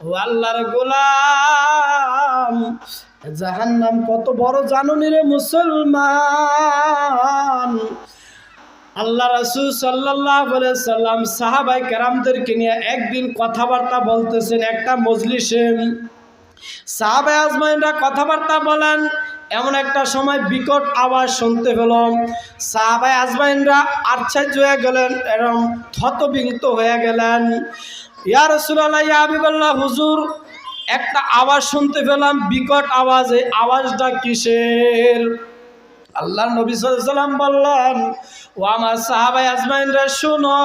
ও আল্লাহর গোলাম, জাহান্নাম কত বড় জানুনি রে মুসলমান। আল্লাহ রাসূল সাল্লাল্লাহু আলাইহি সাল্লাম সাহাবায়ে কেরামদেরকে নিয়ে একদিন কথাবার্তা বলতেছেন একটা মজলিসে। সাহাবায়ে আজমাইনরা কথাবার্তা বলেন, এমন একটা সময় বিকট আওয়াজ শুনতে পেল। সাহাবায়ে আজমাইনরা আশ্চর্য হয়ে গেলেন এবং থতবিহত হয়ে গেলেন। ইয়া রাসূলুল্লাহ, ইয়া হাবিবাল্লাহ, হুজুর একটা আওয়াজ শুনতে পেলাম, বিকট আওয়াজ। এই আওয়াজটা কিসের? আল্লাহর নবী সাল্লাল্লাহু আলাইহি সাল্লাম বললেন, ও আমার সাহাবায়ে আজমাইনরা শুনো,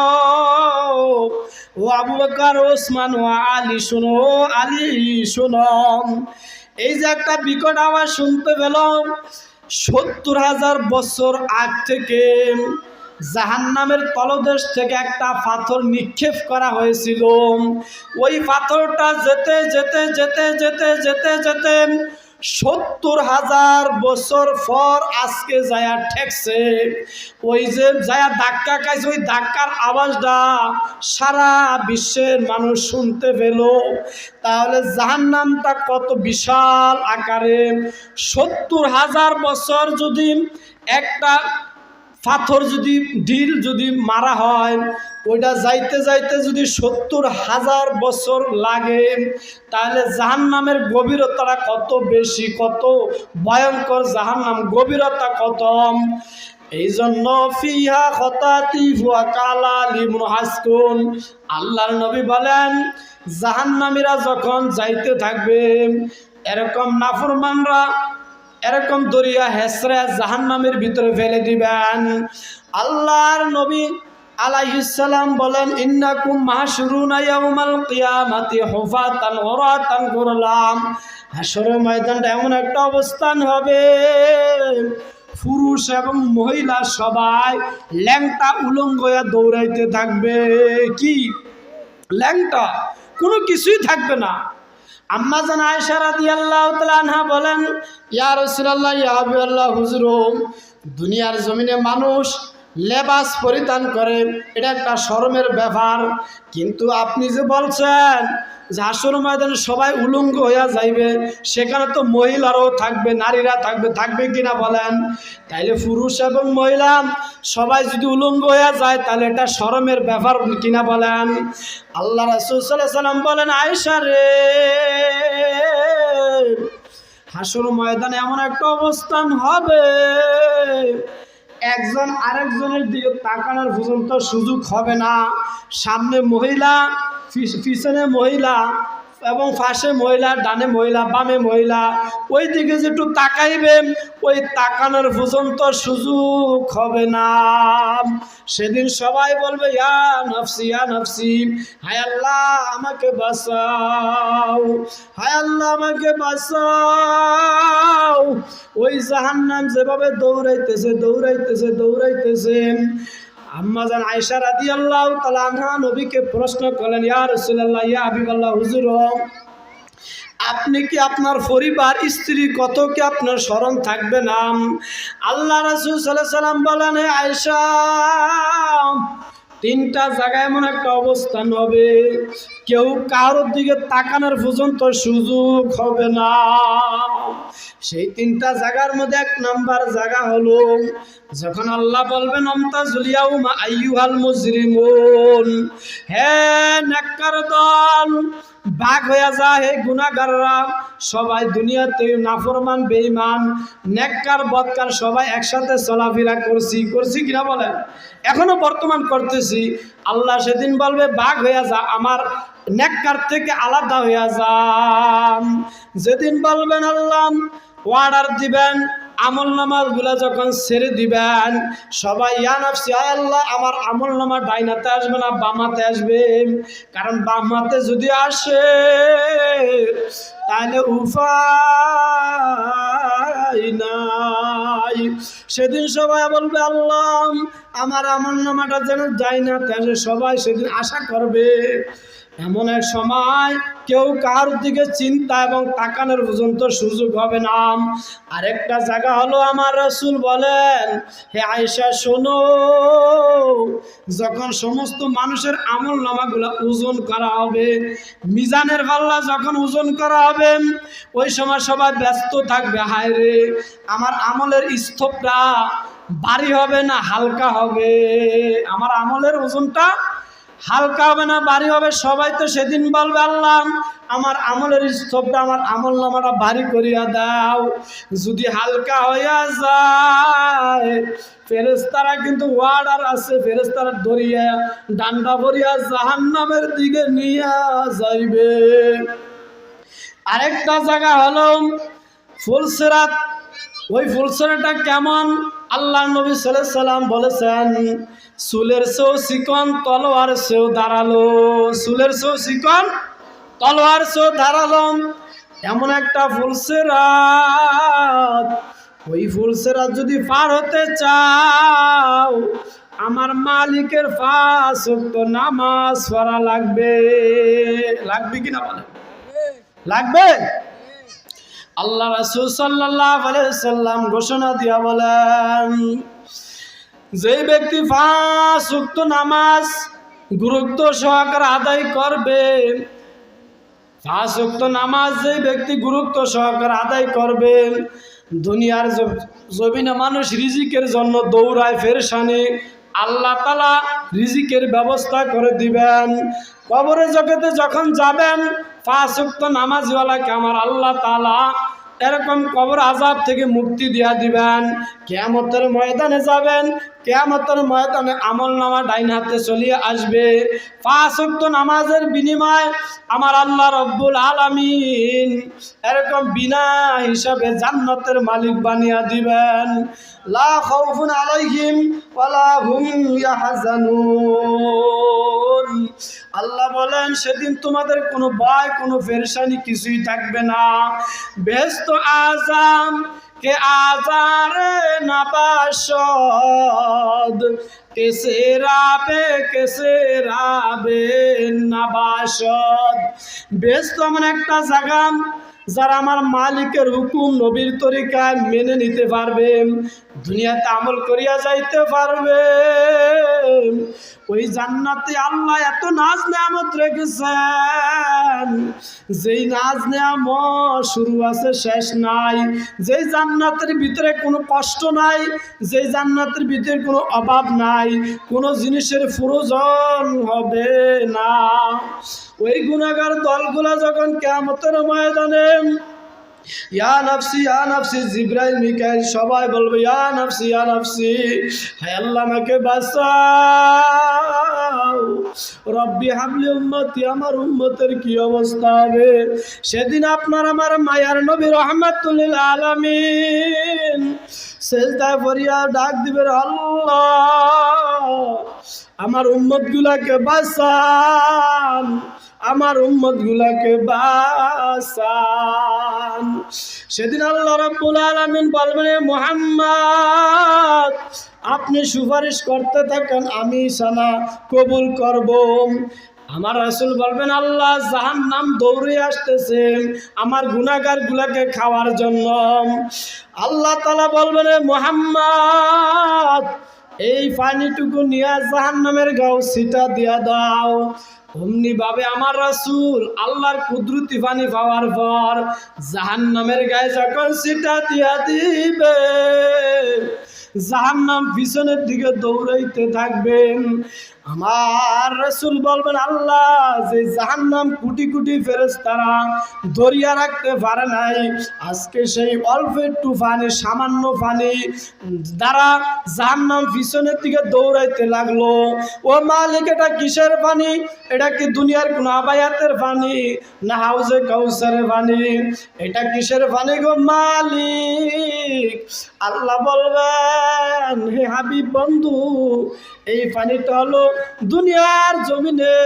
ও আবু বকর, ওসমান, ও আলী শুনো, আলী শুনো। এই যে একটা বিকট আওয়াজ শুনতে পেলাম, ৭০,০০০ বছর আগ থেকে জাহান্নামের তলদেশ থেকে একটা পাথর নিক্ষেপ করা হয়েছিল। ওই পাথরটা যেতে যেতে যেতে যেতে যেতে যেতে ৭০,০০০ বছর পর আজকে যায়া ঠেকছে। ওই যে যায়া ধাক্কা খাইছে, ওই ধাক্কার আওয়াজটা সারা বিশ্বের মানুষ শুনতে পেল। তাহলে জাহান্নামটা কত বিশাল আকারে। ৭০,০০০ বছর যদি একটা পাথর যদি ঢিল যদি মারা হয়, ওইটা যাইতে যাইতে যদি ৭০,০০০ বছর লাগে, তাহলে জাহান্নামের গভীরতাটা কত বেশি, কত ভয়ঙ্কর জাহান্নাম, গভীরতা কত। এই জন্য ফিহা খতাতিফ ওয়া কালালিম হাসকুন, আল্লাহর নবী বলেন, জাহান্নামীরা যখন যাইতে থাকবে, এরকম নাফরমানরা এরকম দরিয়া হেসরা জাহান্নামের ভিতরে ফেলে দিবেন। আল্লাহর নবী আলাইহিস সালাম বলেন, ইন্নাকুম মাহশুরুনা ইয়াউমাল কিয়ামাতি হুফাতান উরাতান গুরলাম। হাশরের ময়দানটা এমন একটা অবস্থান হবে, পুরুষ এবং মহিলা সবাই ল্যাংটা উলঙ্গ হয়ে দৌড়াইতে থাকবে। কি ল্যাংটা, কোনো কিছুই থাকবে না। আম্মা জান আয়েশা রাদিয়াল্লাহু তাআলা আনহা বলেন, ইয়া রাসূলুল্লাহ, ইয়া হাবিবাল্লাহ, হুজুর, দুনিয়ার জমিনে মানুষ লেবাস পরিধান করে, এটা একটা শরমের ব্যাপার, কিন্তু আপনি যে বলছেন যে হাশর ময়দানে সবাই উলঙ্গ হইয়া যাইবে, সেখানে তো মহিলারাও থাকবে, নারীরা থাকবে, থাকবে কিনা বলেন? তাইলে পুরুষ এবং মহিলা সবাই যদি উলঙ্গ হইয়া যায়, তাহলে এটা শরমের ব্যাপার কিনা বলেন? আল্লাহ রাসূল সাল্লাল্লাহু আলাইহি সাল্লাম বলেন, আয়েশা রে, হাশর ময়দানে এমন একটা অবস্থান হবে, একজন আরেকজনের দিকে তাকানোর পর্যন্ত সুযোগ হবে না। সামনে মহিলা, পিছনে মহিলা এবং পাশে মহিলা, ডানে মহিলা, বামে মহিলা, ওই দিকে যে একটু তাকাইবে, ওই তাকানোর পর্যন্ত সুযোগ হবে না। সেদিন সবাই বলবে, ইয়া নফসি, ইয়া নফসি, হায় আল্লাহ আমাকে বাঁচাও, হায় আল্লাহ আমাকে বাঁচাও। ওই জাহান্নাম যেভাবে দৌড়াইতেছে দৌড়াইতেছে দৌড়াইতেছে। আম্মা জান আয়েশা রাদিয়াল্লাহু তাআলা আনহা নবীকে প্রশ্ন করলেন, ইয়া রাসূলুল্লাহ, ইয়া হাবিবাল্লাহ, হুজুর, আপনি কি আপনার পরিবার, স্ত্রী কত কি আপনার স্মরণ থাকবে না? আল্লাহ রাসূল সাল্লাল্লাহু আলাইহি সাল্লাম বলেন, আয়েশা, তিনটা জায়গায় এমন একটা অবস্থান হবে, কেউ কারোর দিকে তাকানোর পর্যন্ত সুযোগ হবে না। সেই তিনটা জায়গার মধ্যে এক নাম্বার জায়গা হলো, যখন আল্লাহ বলবেন, আমতাজুল ইয়াউমা আইয়ুহাল মুজরিমুন, হে নেককার দল, ভাগ হয়ে যায়, হে গুনাহগাররা। সবাই দুনিয়াতে নাফরমান, বেঈমান, নেককার, বদকার সবাই একসাথে চলাফেরা করছি কিনা বলেন? এখনো বর্তমান করতেছি। আল্লাহ সেদিন বলবে, ভাগ হয়ে যা, আমার নেককার থেকে আলাদা হয়ে যান। যেদিন বলবেন আল্লাহ, অর্ডার দিবেন, আমল নামাগুলা যখন ছেড়ে দিবেন, সবাই ইয়া নফসি, আয় আল্লাহ, আমার আমল নামা ডাইনাতে আসবে না, বামাতে আসবে। কারণ বামাতে যদি আসে, তাহলে উপায় নাই। সেদিন সবাই বলবে, আল্লাহ আমার আমল নামাটা যেন ডাইনাতে আসে। সবাই সেদিন আশা করবে। এমন এক সময় কেউ কার দিকে চিন্তা এবং তাকানোর পর্যন্ত সুযোগ হবে না। আরেকটা জায়গা হলো আমার রাসূল বলেন, হে আয়েশা শোনো, যখন সমস্ত মানুষের আমল নামাগুলো ওজন করা হবে, মিজানের পাল্লা যখন ওজন করা হবে, ওই সময় সবাই ব্যস্ত থাকবে, হায় রে আমার আমলের স্তূপটা ভারী হবে না হালকা হবে, আমার আমলের ওজনটা হালকা হবে না ভারী হবে। সবাই তো সেদিন বলবে, আল্লাহ আমার আমলের স্তূপটা, আমার আমল নামাটা ভারী করিয়া দাও। যদি হালকা হইয়া যায়, ফেরেশতারা কিন্তু ওয়ার্ডার আছে, ফেরেশতারা ধরিয়া ডান্ডা ভরিয়া জাহান্নামের দিকে নিয়ে যাইবে। আরেকটা জায়গা হলো ফুলসিরাত। ওই ফুলসিরাতটা কেমন? আল্লাহ নবী সাল্লাল্লাহু আলাইহি সাল্লাম বলেছেন, চুলের চেয়েও চিকন, তলোয়ার চেয়েও ধারালো। চুলের চেয়েও চিকন, তলোয়ার চেয়েও ধারালো, এমন একটা ফুলসিরাত। ওই ফুলসিরাত যদি পার হতে চাও, আমার মালিকের 5 ওয়াক্ত নামাজ পড়া লাগবে। লাগবে কিনা বলেন? লাগবে। আল্লাহ রাসূল সাল্লাল্লাহু আলাইহি সাল্লাম ঘোষণা দিয়া বলেন, যে ব্যক্তি 5 ওয়াক্ত নামাজ গুরুত্ব সহকারে আদায় করবে, 5 ওয়াক্ত নামাজ যে ব্যক্তি গুরুত্ব সহকারে আদায় করবে, দুনিয়ার জমিনে মানুষ রিজিকের জন্য দৌড়ায় পেরেশানি, আল্লাহ তাআলা রিজিকের ব্যবস্থা করে দিবেন। কবরে জগতে যখন যাবেন, 5 ওয়াক্ত নামাজওয়ালাকে আমার আল্লাহ তাআলা এরকম কবর আযাব থেকে মুক্তি দিয়া দিবেন। কিয়ামতের ময়দানে যাবেন, কিয়ামতের ময়দানে আমলনামা ডাইন হাতে চলিয়ে আসবে। 5 ওয়াক্ত নামাজের বিনিময়ে আমার আল্লাহ রব্বুল আলামিন এরকম বিনা হিসাবে জান্নাতের মালিক বানিয়ে দিবেন। লা খাউফুন আলাইহিম ওয়ালা হুম ইয়াহজানুন। আল্লাহ বলেন, সেদিন তোমাদের কোনো ভয়, কোনো পেরেশানি কিছুই থাকবে না। বেহেশত আযাম কে আজারে নাবাশদ, কেসে রাবে নাবাশদ। বেহেশত এমন একটা জায়গা যারা আমার মালিকের হুকুম নবীর তরিকায় মেনে নিতে পারবে, দুনিয়াতে আমল করিয়া যাইতে পারবে, ওই জান্নাতে আল্লাহ এত নাজ নেয়ামত রেখেছেন, যেই নাজ নেয়ামত শুরু আছে শেষ নাই। যেই জান্নাতের ভিতরে কোনো কষ্ট নাই, যেই জান্নাতের ভিতরে কোনো অভাব নাই, কোনো জিনিসের প্রয়োজন হবে না। ওই গুনাহগার দলগুলা যখন কিয়ামতের ময়দানে ইয়া নাফসি জিবরাইল মিকাইল সবাই বলবে, ইয়া নাফসি, হে আল্লাহ আমাকে বাঁচাও, রব্বি হাবলি উম্মতি, আমার উম্মতের কি অবস্থা হবে? সেদিন আপনার আমার মায়ার নবী রাহমাতুল লিল আলামিন সিজদায় পড়িয়া ডাক দিবেন, আল্লাহ আমার উম্মতগুলাকে বাঁচান, আমার উম্মতগুলাকে বাঁচান। সেদিন আল্লাহ রাব্বুল আলামিন বলবেন, মুহাম্মদ আপনি সুপারিশ করতে থাকেন, আমি সানা কবুল করব। আমার রাসূল বলবেন, আল্লাহ জাহান্নাম দৌড়ে আসতেছে আমার গুনাহগার গুলাকে খাওয়ার জন্য। আল্লাহ তাআলা বলবেন, মুহাম্মদ এই পানিটুকু নিয়ে জাহান্নামের গাও ছিটা দিয়া দাও। অমনি ভাবে আমার রাসূল আল্লাহর কুদরতি পানি পাওয়ার পর জাহান্নামের গায়ে যখন ছিটা দিয়া দিবে, জাহান্নাম পিছনের দিকে দৌড়াইতে থাকবেন। আমার রাসূল বলবেন, আল্লাহ যে জাহান্নাম কোটি কোটি ফেরেশতারা ধরিয়া রাখতে পারে নাই, আজকে সেই অল্প একটু পানি, সামান্য পানি দ্বারা জাহান্নাম পিছনের দিকে দৌড়াইতে লাগলো। ও মালিক, এটা কিসের পানি? এটা কি দুনিয়ার কোন আবায়াতের পানি, না হাউজে কাউসারের পানি? এটা কিসের পানি গো মালিক? আল্লাহ বলবেন, হে হাবিব বন্ধু, এই পানিটা হলো দুনিয়ার জমিনে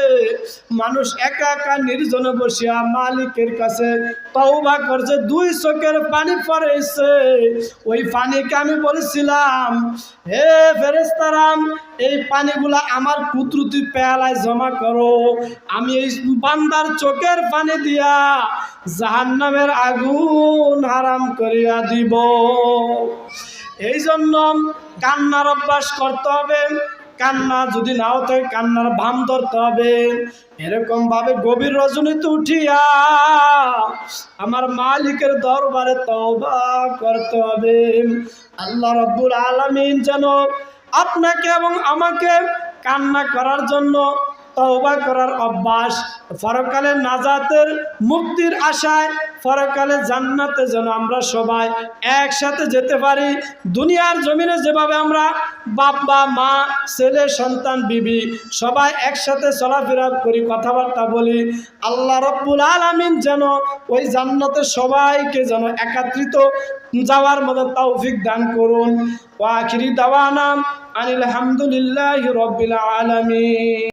মানুষ একা একা নির্জনে বসিয়া মালিকের কাছে তওবা করছে, 2 চোখের পানি পড়েছে। ওই পানিকে আমি বলেছিলাম, হে ফেরেশতারা, এই পানিগুলা আমার কুদরতি পেয়ালায় জমা করো, আমি এই বান্দার চোখের পানি দিয়া জাহান্নামের আগুন হারাম করিয়া দিব। এই জন্য কান্নার অভ্যাস করতে হবে। কান্না যদি নাও থাকে কান্নার ভান ধরতে হবে। এরকম ভাবে গভীর রজনীতে উঠিয়া আমার মালিকের দরবারে তওবা করতে হবে। আল্লাহ রাব্বুল আলামিন যেন আপনাকে এবং আমাকে কান্না করার জন্য, তওবা করার অভ্যাস, পরকালে নাজাতের মুক্তির আশায় পরকালে জান্নাতে যেন আমরা সবাই একসাথে যেতে পারি। দুনিয়ার জমিনে যেভাবে আমরা বাবা মা ছেলে সন্তান বিবি সবাই একসাথে চলাফেরা করি, কথাবার্তা বলি, আল্লাহ রাব্বুল আলামিন যেন ওই জান্নাতে সবাইকে যেন একত্রিত যাওয়ার মতো তৌফিক দান করুন। ওয়া আখিরি দাওয়ানা আনিল হামদুলিল্লাহি রাব্বিল আলামিন।